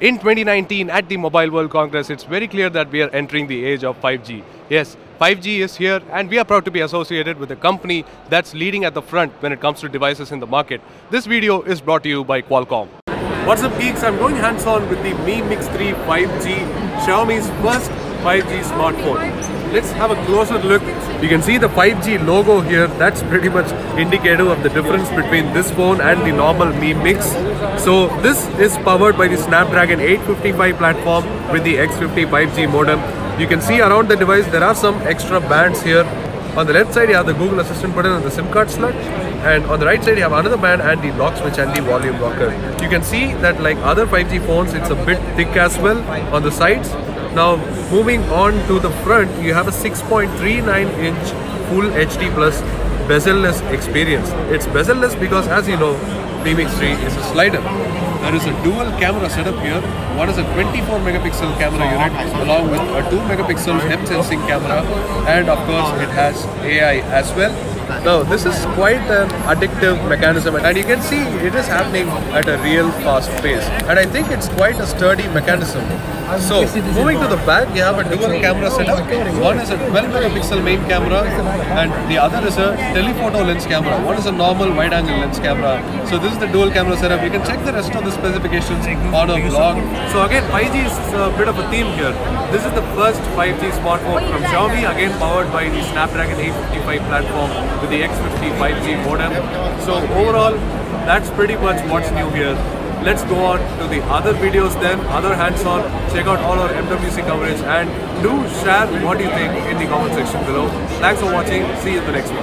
In 2019 at the Mobile World Congress, it's very clear that we are entering the age of 5G. Yes, 5G is here and we are proud to be associated with a company that's leading at the front when it comes to devices in the market. This video is brought to you by Qualcomm. What's up geeks, I'm going hands-on with the Mi Mix 3 5G, Xiaomi's first 5G smartphone. Let's have a closer look. You can see the 5G logo here. That's pretty much indicative of the difference between this phone and the normal Mi Mix. So this is powered by the Snapdragon 855 platform with the X50 5G modem. You can see around the device there are some extra bands here. On the left side you have the Google Assistant button and the SIM card slot, and on the right side you have another band and the lock switch and the volume rocker. You can see that like other 5G phones, it's a bit thick as well on the sides. Now moving on to the front, you have a 6.39-inch Full HD Plus bezel-less experience. It's bezel-less because, as you know, Mi Mix 3 is a slider. There is a dual camera setup here. One is a 24 megapixel camera unit along with a 2 megapixel depth sensing camera, and of course it has AI as well. Now this is quite an addictive mechanism, and you can see it is happening at a real fast pace, and I think it's quite a sturdy mechanism. So moving to the back, you have a dual camera setup. One is a 12 megapixel main camera and the other is a telephoto lens camera. One is a normal wide angle lens camera. So this is the dual camera setup. You can check the rest of the specifications on a vlog. So again, 5G is a bit of a theme here. This is the first 5G smartphone from Xiaomi, again powered by the Snapdragon 855 platform with the X50 5G modem. So overall, that's pretty much what's new here. Let's go on to the other videos then, other hands-on. Check out all our MWC coverage and do share what you think in the comment section below. Thanks for watching. See you in the next one.